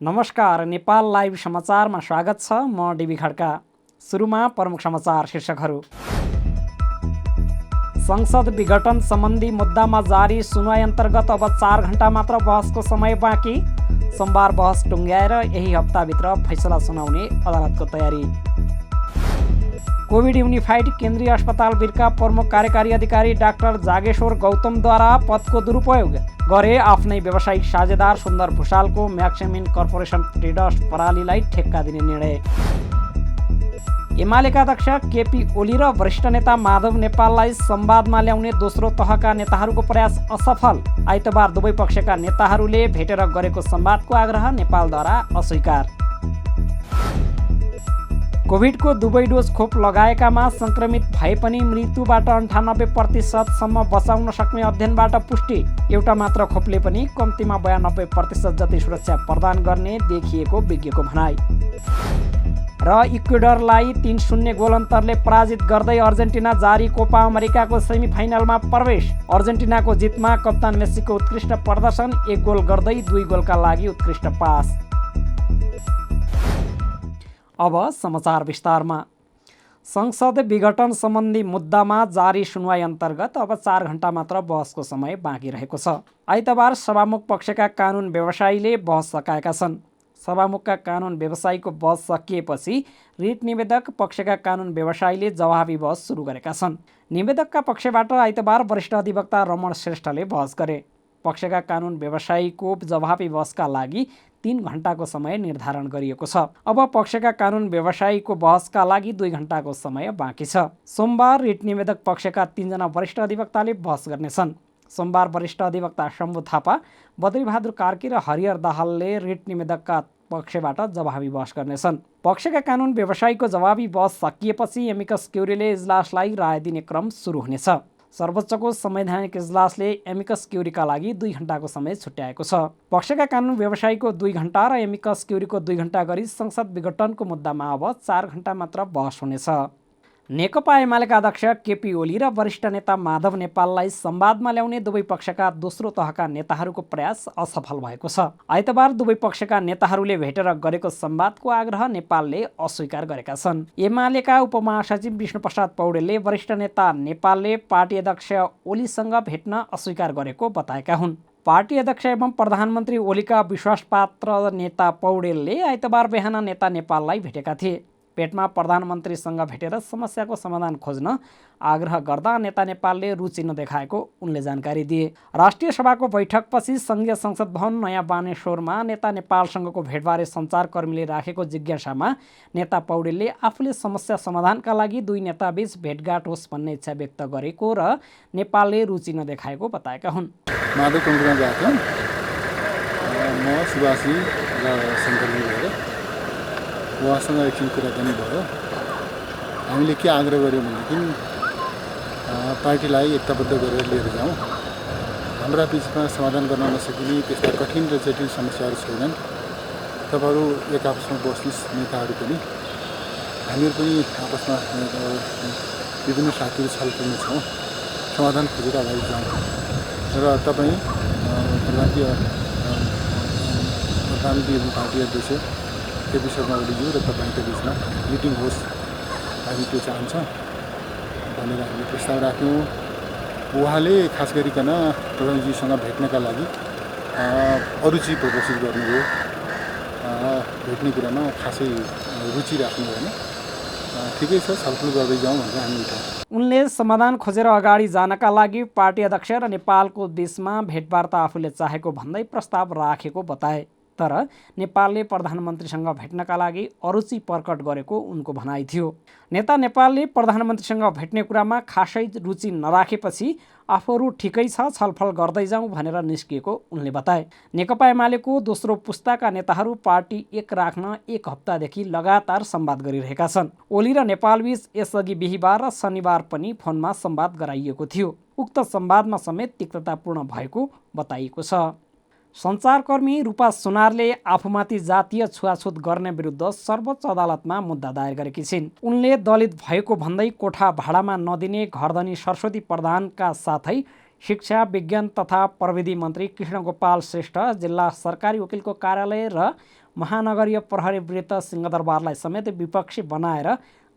नमस्कार, नेपाल लाइभ समाचारमा स्वागत छ। म डिबी खड्का। सुरुमा प्रमुख समाचार शीर्षकहरू। संसद विघटन सम्बन्धी मुद्दामा जारी सुनवाई अन्तर्गत अब 4 घण्टा मात्र बहसको समय बाँकी। सोमबार बहस टुङ्ग्याएर यही हप्ताभित्र फैसला सुनाउने अदालतको तयारी। कोभिड युनिफाइड केन्द्रीय अस्पताल वीरका प्रमुख कार्यकारी अधिकारी डाक्टर जागेश्वर गौतमद्वारा पदको दुरुपयोग गरे आफ्नै व्यावसायिक साझेदार सुन्दर भुषालको म्याक्सिमिन कर्पोरेसन ट्रेडर्स प्रणालीलाई ठेक्का दिने निर्णय। एमालेका अध्यक्ष केपी ओली र वरिष्ठ नेता माधव नेपाललाई संवादमा ल्याउने दोस्रो तहका नेताहरूको प्रयास असफल। आइतबार दुवै पक्षका नेताहरूले भेटेर गरेको संवादको आग्रह नेपालद्वारा अस्वीकार। कोभिडको दुवै डोज खोप लगाएकामा संक्रमित भए पनि मृत्युबाट 98% बचाउन सक्ने अध्ययनबाट पुष्टि। एउटा मात्र खोपले पनि कम्तीमा 92% जति सुरक्षा प्रदान गर्ने देखिएको विज्ञको भनाइ। र इक्वेडरलाई 3-0 गोल अन्तरले पराजित गर्दै अर्जेन्टिना जारी कोपा अमेरिकाको सेमिफाइनलमा प्रवेश। अर्जेन्टिनाको जितमा कप्तान मेस्सीको उत्कृष्ट प्रदर्शन, 1 गोल गर्दै 2 गोलका लागि उत्कृष्ट पास। अब समाचार विस्तारमा। संसद विघटन सम्बन्धी मुद्दामा जारी सुनवाई अन्तर्गत अब 4 घण्टा मात्र बहसको समय बाँकी रहेको छ। आइतबार सभामुख पक्षका कानुन व्यवसायीले बहस सकाएका छन्। सभामुखका कानुन व्यवसायीको बहस सकिएपछि रिट निवेदक पक्षका कानुन व्यवसायीले जवाबी बहस सुरु गरेका छन्। निवेदकका पक्षबाट आइतबार वरिष्ठ अधिवक्ता रमण श्रेष्ठले बहस गरे। पक्षका कानुन व्यवसायीको जवाबी बहसका लागि 3 घण्टाको समय निर्धारण गरिएको छ। अब पक्षका कानुन व्यवसायीको बहसका लागि 2 घण्टाको समय बाँकी छ। सोमबार रिट निवेदक पक्षका 3 जना वरिष्ठ अधिवक्ताले बहस गर्नेछन्। सोमबार वरिष्ठ अधिवक्ता शम्भु थापा, बद्रीबहादुर कार्की र हरिहर दाहालले रिट निवेदकका पक्षबाट जवाबी बहस गर्नेछन्। पक्षका कानुन व्यवसायीको जवाबी बहस सकिएपछि एमिकस क्युरीले इजलासलाई राय दिने क्रम सुरु हुनेछ। सर्वोच्चको संवैधानिक इजलासले एमिकस क्युरीका लागि 2 घण्टाको समय छुट्याएको छ। पक्षका कानुन व्यवसायीको 2 घण्टा र एमिकस क्युरीको 2 घण्टा गरी संसद विघटनको मुद्दामा अब 4 घण्टा मात्र बहस हुनेछ। नेकपा एमालेका अध्यक्ष केपी ओली र वरिष्ठ नेता माधव नेपाललाई संवादमा ल्याउने दुवै पक्षका दोस्रो तहका नेताहरूको प्रयास असफल भएको छ। आइतबार दुवै पक्षका नेताहरूले भेटेर गरेको संवादको आग्रह नेपालले अस्वीकार गरेका छन्। एमालेका उपमहासचिव विष्णुप्रसाद पौडेलले वरिष्ठ नेता नेपालले पार्टी अध्यक्ष ओलीसँग भेट्न अस्वीकार गरेको बताएका हुन्। पार्टी अध्यक्ष एवं प्रधानमन्त्री ओलीका विश्वासपात्र नेता पौडेलले आइतबार बिहान नेता नेपाललाई भेटेका थिए। पेटमा प्रधानमन्त्रीसँग भेटेर समस्याको समाधान खोज्न आग्रह गर्दा नेता नेपालले रुचि नदेखाएको उनले जानकारी दिए। राष्ट्रिय सभाको बैठकपछि सङ्घीय संसद भवन नयाँ बानेश्वरमा नेता नेपालसँगको भेटबारे सञ्चारकर्मीले राखेको जिज्ञासामा नेता पौडेलले आफूले समस्या समाधानका लागि 2 नेताबीच भेटघाट होस् भन्ने इच्छा व्यक्त गरेको र नेपालले रुचि नदेखाएको बताएका हुन्। माधव कम्पनीमा गएको म सुभाषी र शङ्करजी भएर उहाँसँग एकछिन कुराकानी भयो। हामीले के आग्रह गऱ्यौँ भनेदेखि पार्टीलाई एकताबद्ध गरेर लिएर जाउँ। हाम्रा बिचमा समाधान गर्न नसकिने त्यस्ता कठिन र जटिल समस्याहरू छैनन्। तपाईँहरू एक आपसमा बस्नुहोस्, नेताहरू पनि हामीहरू पनि आपसमा विभिन्न साथीहरू छलफलमा छौँ, समाधान खोजेर अगाडि जाउँ र तपाईँ प्रधानमन्त्री पार्टी अध्यक्ष केपी शर्मा ओलीज्यू र तपाईँको बिचमा मिटिङ होस्, हामी त्यो चाहन्छौँ भनेर हामीले प्रस्ताव राख्यौँ। उहाँले खास गरिकन प्रधानमन्त्रीसँग भेट्नका लागि अरुचि प्रदर्शित गर्नुभयो। भेट्ने कुरामा खासै रुचि राख्नु भएन। ठिकै छ, छलफल गर्दै जाउँ भनेर हामी उठायौँ। उनले समाधान खोजेर अगाडि जानका लागि पार्टी अध्यक्ष र नेपालको बीचमा भेटवार्ता आफूले चाहेको भन्दै प्रस्ताव राखेको बताए। तर नेपालले प्रधानमन्त्रीसँग भेट्नका लागि अरुचि प्रकट गरेको उनको भनाइ थियो। नेता नेपालले प्रधानमन्त्रीसँग भेट्ने कुरामा खासै रुचि नराखेपछि आफूहरू ठिकै छ, छलफल गर्दै जाउँ भनेर निस्किएको उनले बताए। नेकपा एमालेको दोस्रो पुस्ताका नेताहरू पार्टी एक राख्न 1 हप्तादेखि लगातार संवाद गरिरहेका छन्। ओली र नेपालबीच यसअघि बिहिबार र शनिबार पनि फोनमा संवाद गराइएको थियो। उक्त संवादमा समेत तिक्ततापूर्ण भएको बताइएको छ। सञ्चारकर्मी रूपा सुनारले आफूमाथि जातीय छुवाछुत गर्ने विरुद्ध सर्वोच्च अदालतमा मुद्दा दायर गरेकी छिन्। उनले दलित भएको भन्दै कोठा भाडामा नदिने घरधनी सरस्वती प्रधानका साथै शिक्षा, विज्ञान तथा प्रविधि मन्त्री कृष्णगोपाल श्रेष्ठ, जिल्ला सरकारी वकिलको कार्यालय र महानगरीय प्रहरी विरुद्ध सिंहदरबारलाई समेत विपक्षी बनाएर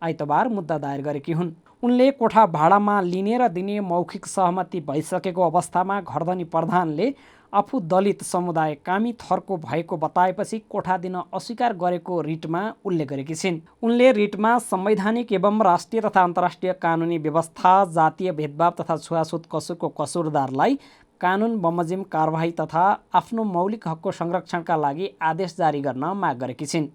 आइतबार मुद्दा दायर गरेकी हुन्। उनले कोठा भाडामा लिने र दिने मौखिक सहमति भइसकेको अवस्थामा घरधनी प्रधानले आफू दलित समुदाय कामी थरको भएको बताएपछि कोठा दिन अस्वीकार गरेको रिटमा उल्लेख गरेकी छिन्। उनले रिटमा संवैधानिक एवं राष्ट्रिय तथा अन्तर्राष्ट्रिय कानुनी व्यवस्था, जातीय भेदभाव तथा छुवाछुत कसुरको कसुरदारलाई कानुन बमोजिम कारबाही तथा आफ्नो मौलिक हकको संरक्षणका लागि आदेश जारी गर्न माग गरेकी छिन्।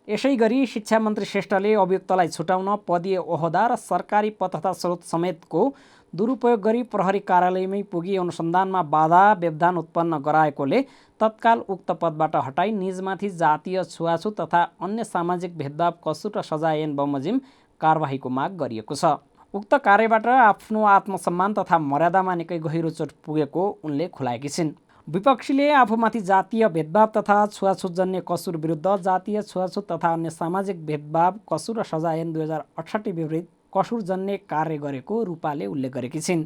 यसैगरी शिक्षा मन्त्री श्रेष्ठले अभियुक्तलाई छुटाउन पदीय ओहदा र सरकारी पद तथा स्रोत समेतको दुरुपयोग गरी प्रहरी कार्यालयमै पुगी अनुसन्धानमा बाधा व्यवधान उत्पन्न गराएकोले तत्काल उक्त पदबाट हटाई निजमाथि जातीय छुवाछुत तथा अन्य सामाजिक भेदभाव कसुर र सजाय ऐन बमोजिम कारबाहीको माग गरिएको छ। उक्त कार्यबाट आफ्नो आत्मसम्मान तथा मर्यादामा निकै गहिरो चोट पुगेको उनले खुलाएकी छिन्। विपक्षीले आफूमाथि जातीय भेदभाव तथा छुवाछुतजन्य कसुर विरुद्ध जातीय छुवाछुत तथा अन्य सामाजिक भेदभाव कसुर र सजाय ऐन 2068 विपरीत कसुरजन्य कार्य गरेको रूपाले उल्लेख गरेकी छिन्।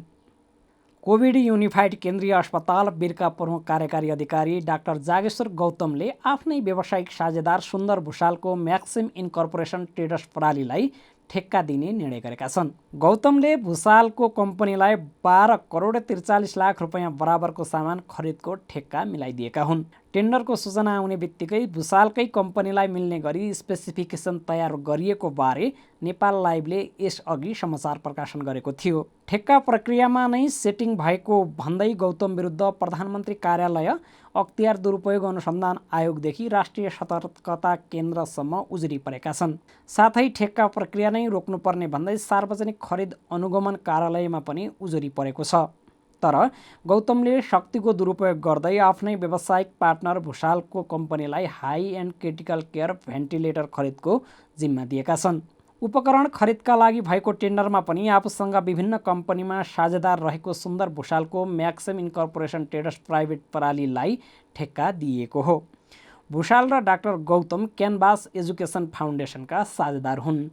कोभिड युनिफाइड केन्द्रीय अस्पताल बिरका प्रमुख कार्यकारी अधिकारी डाक्टर जागेश्वर गौतमले आफ्नै व्यावसायिक साझेदार सुन्दर भुषालको म्याक्सिम इन्कर्पोरेसन ट्रेडर्स प्रणालीलाई ठेक्का दिने निर्णय गरेका छन्। गौतमले भुषालको कम्पनीलाई 12 करोड 43 लाख रुपियाँ बराबरको सामान खरिदको ठेक्का मिलाइदिएका हुन्। टेन्डरको सूचना आउने बित्तिकै भुषालकै कम्पनीलाई मिल्ने गरी स्पेसिफिकेसन तयार गरिएको बारे नेपाल लाइभले यसअघि समाचार प्रकाशन गरेको थियो। ठेक्का प्रक्रियामा नै सेटिङ भएको भन्दै गौतम विरुद्ध प्रधानमन्त्री कार्यालय, अख्तियार दुरुपयोग अनुसन्धान आयोगदेखि राष्ट्रिय सतर्कता केन्द्रसम्म उजुरी परेका छन्। साथै ठेक्का प्रक्रिया नै रोक्नुपर्ने भन्दै सार्वजनिक खरिद अनुगमन कार्यालयमा पनि उजुरी परेको छ। तर गौतमले शक्तिको दुरुपयोग गर्दै आफ्नै व्यावसायिक पार्टनर भुषालको कम्पनीलाई high end critical care ventilator खरिदको जिम्मा दिएका छन्। उपकरण खरिदका लागि भएको टेन्डरमा पनि आफूसँग विभिन्न कम्पनीमा साझेदार रहेको सुन्दर भुषालको म्याक्सिम इन्कर्पोरेसन ट्रेडर्स प्राइभेट प्रणालीलाई ठेक्का दिइएको हो। भुषाल र डाक्टर गौतम क्यानभास एजुकेसन फाउन्डेसनका साझेदार हुन्।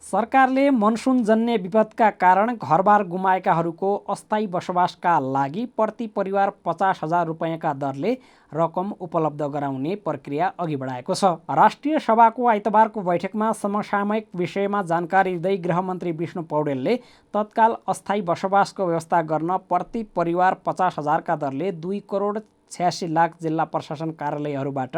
सरकारले मनसुनजन्य विपदका कारण घरबार गुमाएकाहरूको अस्थायी बसोबासका लागि प्रति परिवार 50,000 रुपियाँका दरले रकम उपलब्ध गराउने प्रक्रिया अघि बढाएको छ। राष्ट्रिय सभाको आइतबारको बैठकमा समसामयिक विषयमा जानकारी दिँदै गृहमन्त्री विष्णु पौडेलले तत्काल अस्थायी बसोबासको व्यवस्था गर्न प्रति परिवार 50,000 का दरले 2 करोड 86 लाख जिल्ला प्रशासन कार्यालयहरूबाट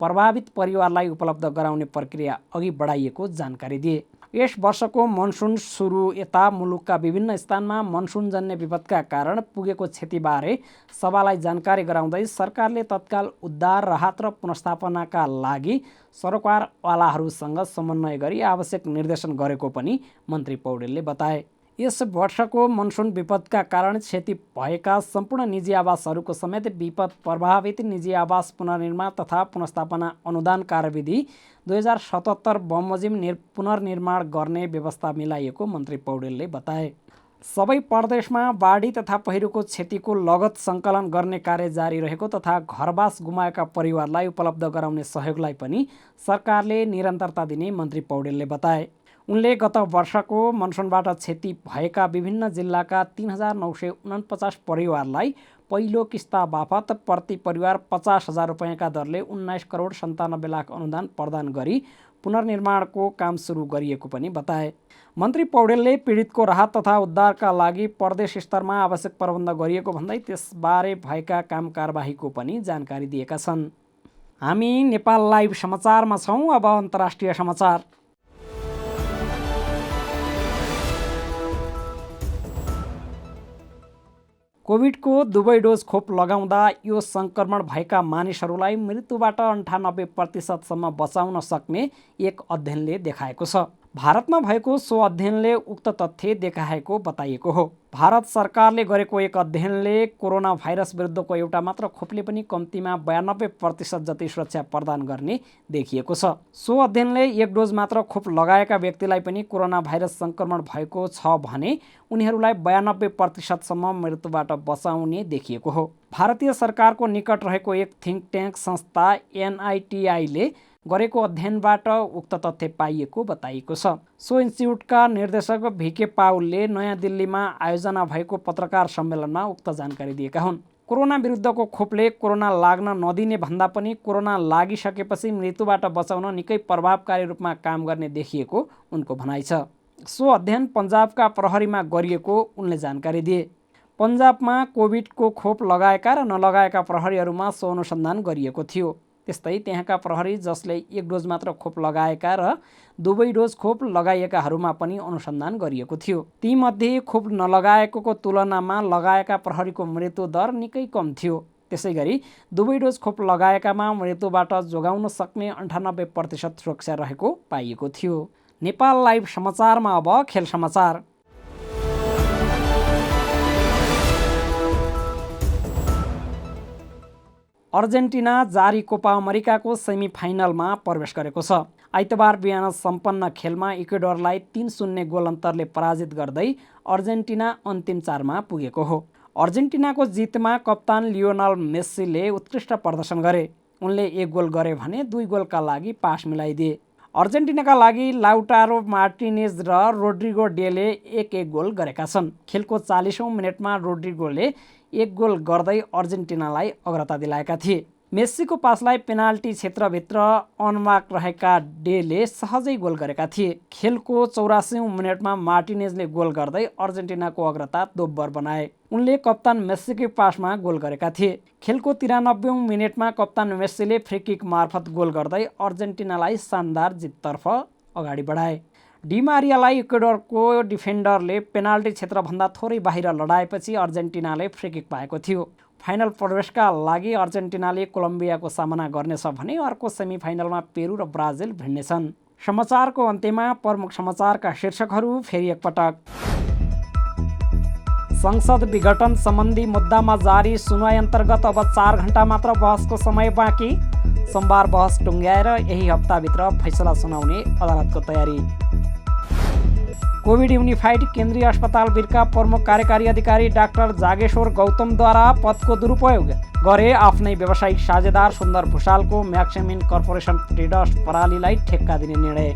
प्रभावित परिवारलाई उपलब्ध गराउने प्रक्रिया अघि बढाइएको जानकारी दिए। यस वर्षको मनसुन सुरु यता मुलुकका विभिन्न स्थानमा मनसुनजन्य विपदका कारण पुगेको क्षतिबारे सभालाई जानकारी गराउँदै सरकारले तत्काल उद्धार, राहत र पुनर्स्थापनाका लागि सरकारवालाहरूसँग समन्वय गरी आवश्यक निर्देशन गरेको पनि मन्त्री पौडेलले बताए। यस वर्षको मनसुन विपदका कारण क्षति भएका सम्पूर्ण निजी आवासहरूको समेत विपद प्रभावित निजी आवास पुनर्निर्माण तथा पुनर्स्थापना अनुदान कार्यविधि 2077 बमोजिम पुनर्निर्माण गर्ने व्यवस्था मिलाइएको मन्त्री पौडेलले बताए। सबै प्रदेशमा बाढी तथा पहिरोको क्षतिको लगत सङ्कलन गर्ने कार्य जारी रहेको तथा घरबास गुमाएका परिवारलाई उपलब्ध गराउने सहयोगलाई पनि सरकारले निरन्तरता दिने मन्त्री पौडेलले बताए। उनले गत वर्षको मनसुनबाट क्षति भएका विभिन्न जिल्लाका 3,949 परिवारलाई पहिलो किस्ता बापत प्रति परिवार 50,000 रुपियाँका दरले 19 करोड 97 लाख अनुदान प्रदान गरी पुनर्निर्माणको काम सुरु गरिएको पनि बताए। मन्त्री पौडेलले पीडितको राहत तथा उद्धारका लागि प्रदेश स्तरमा आवश्यक प्रबन्ध गरिएको भन्दै त्यसबारे भएका काम कारबाहीको पनि जानकारी दिएका छन्। हामी नेपाल लाइभ समाचारमा छौँ। अब अन्तर्राष्ट्रिय समाचार। कोभिडको दुवै डोज खोप लगाउँदा यो सङ्क्रमण भएका मानिसहरूलाई मृत्युबाट 98% बचाउन सक्ने एक अध्ययनले देखाएको छ। भारतमा भएको सो अध्ययनले उक्त तथ्य देखाएको बताइएको हो। भारत सरकारले गरेको एक अध्ययनले कोरोना भाइरस विरुद्धको एउटा मात्र खोपले पनि कम्तीमा 92% जति सुरक्षा प्रदान गर्ने देखिएको छ। सो अध्ययनले एक डोज मात्र खोप लगाएका व्यक्तिलाई पनि कोरोना भाइरस सङ्क्रमण भएको छ भने उनीहरूलाई 92% मृत्युबाट बचाउने देखिएको हो। भारतीय सरकारको निकट रहेको एक थिङ्क ट्याङ्क संस्था NITIले गरेको अध्ययनबाट उक्त तथ्य पाइएको बताइएको छ। सो इन्स्टिच्युटका निर्देशक VK पाउलले नयाँ दिल्लीमा आयोजना भएको पत्रकार सम्मेलनमा उक्त जानकारी दिएका हुन्। कोरोना विरुद्धको खोपले कोरोना लाग्न नदिने भन्दा पनि कोरोना लागिसकेपछि मृत्युबाट बचाउन निकै प्रभावकारी रूपमा काम गर्ने देखिएको उनको भनाइ छ। सो अध्ययन पन्जाबका प्रहरीमा गरिएको उनले जानकारी दिए। पन्जाबमा कोभिडको खोप लगाएका र नलगाएका प्रहरीहरूमा सो अनुसन्धान गरिएको थियो। त्यस्तै त्यहाँका प्रहरी जसले 1 डोज मात्र खोप लगाएका र 2 डोज खोप लगाइएकाहरूमा पनि अनुसन्धान गरिएको थियो। तीमध्ये खोप नलगाएकोको तुलनामा लगाएका प्रहरीको मृत्यु दर निकै कम थियो। त्यसैगरी 2 डोज खोप लगाएकामा मृत्युबाट जोगाउन सक्ने 98% सुरक्षा रहेको पाइएको थियो। नेपाल लाइभ समाचारमा अब खेल समाचार। अर्जेन्टिना जारी कोपा अमेरिकाको सेमिफाइनलमा प्रवेश गरेको छ। आइतबार बिहान सम्पन्न खेलमा इक्वेडरलाई 3-0 गोल अन्तरले पराजित गर्दै अर्जेन्टिना अन्तिम 4मा पुगेको हो। अर्जेन्टिनाको जितमा कप्तान लियोनल मेस्सीले उत्कृष्ट प्रदर्शन गरे। उनले 1 गोल गरे भने 2 गोलका लागि पास मिलाइदिए। अर्जेन्टिनाका लागि लाउटारो मार्टिनेज र रोड्रिगो डेले 1-1 गोल गरेका छन्। खेलको 40औं मिनेटमा रोड्रिगोले 1 गोल गर्दै अर्जेन्टिनालाई अग्रता दिलाएका थिए। मेस्सीको पासलाई पेनाल्टी क्षेत्रभित्र अनमार्क रहेका डेले सहजै गोल गरेका थिए। खेलको 84औं मिनेटमा मार्टिनेजले गोल गर्दै अर्जेन्टिनाको अग्रता दोब्बर बनाए। उनले कप्तान मेस्सीकै पासमा गोल गरेका थिए। खेलको 93औं मिनेटमा कप्तान मेस्सीले फ्री किक मार्फत गोल गर्दै अर्जेन्टिनालाई शानदार जिततर्फ अगाडि बढाए। डिमारियालाई इक्वेडरको डिफेन्डरले पेनाल्टी क्षेत्रभन्दा थोरै बाहिर लडाएपछि अर्जेन्टिनाले फ्री किक पाएको थियो। फाइनल प्रवेशका लागि अर्जेन्टिनाले कोलम्बियाको सामना गर्नेछ भने अर्को सेमिफाइनलमा पेरु र ब्राजिल भिड्नेछन्। समाचारको अन्त्यमा प्रमुख समाचारका शीर्षकहरू फेरि एकपटक। संसद विघटन सम्बन्धी मुद्दामा जारी सुनवाई अन्तर्गत अब 4 घण्टा मात्र बहसको समय बाँकी। सोमबार बहस टुङ्ग्याएर यही हप्ताभित्र फैसला सुनाउने अदालतको तयारी। कोभिड युनिफाइड केन्द्रीय अस्पताल वीरका प्रमुख कार्यकारी अधिकारी डाक्टर जागेश्वर गौतमद्वारा पदको दुरुपयोग गरे आफ्नै व्यावसायिक साझेदार सुन्दर भुषालको म्याक्सिमिन कर्पोरेसन ट्रेडर्स परालीलाई ठेक्का दिने निर्णय।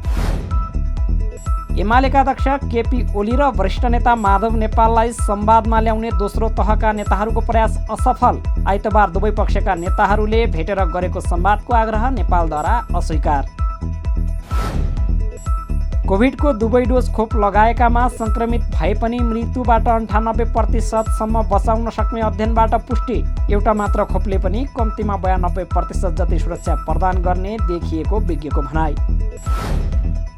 एमालेका अध्यक्ष केपी ओली र वरिष्ठ नेता माधव नेपाललाई संवादमा ल्याउने दोस्रो तहका नेताहरूको प्रयास असफल। आइतबार दुवै पक्षका नेताहरूले भेटेर गरेको संवादको आग्रह नेपालद्वारा अस्वीकार। कोभिडको 2 डोज खोप लगाएकामा संक्रमित भए पनि मृत्युबाट 98% सम्म बचाउन सक्ने अध्ययनबाट पुष्टि। एउटा मात्र खोपले पनि कम्तीमा 92% जति सुरक्षा प्रदान गर्ने देखिएको विज्ञको भनाइ।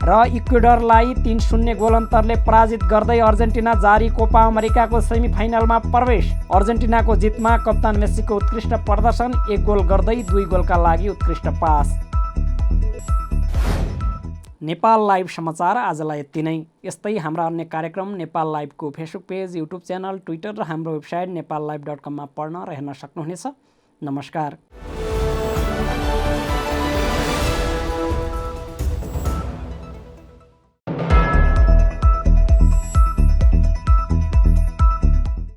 र इक्वेडरलाई 3-0 गोल अन्तरले पराजित गर्दै अर्जेन्टिना जारी कोपा अमेरिकाको सेमिफाइनलमा प्रवेश। अर्जेन्टिनाको जितमा कप्तान मेस्सीको उत्कृष्ट प्रदर्शन, 1 गोल गर्दै 2 गोलका लागि उत्कृष्ट पास। नेपाल लाइभ समाचार आजलाई यति नै। यस्तै हाम्रा अन्य कार्यक्रम नेपाल लाइभको Facebook page, YouTube channel, Twitter र हाम्रो वेबसाइट नेपाललाइभ.com मा पढ्न र हेर्न सक्नुहुनेछ। नमस्कार।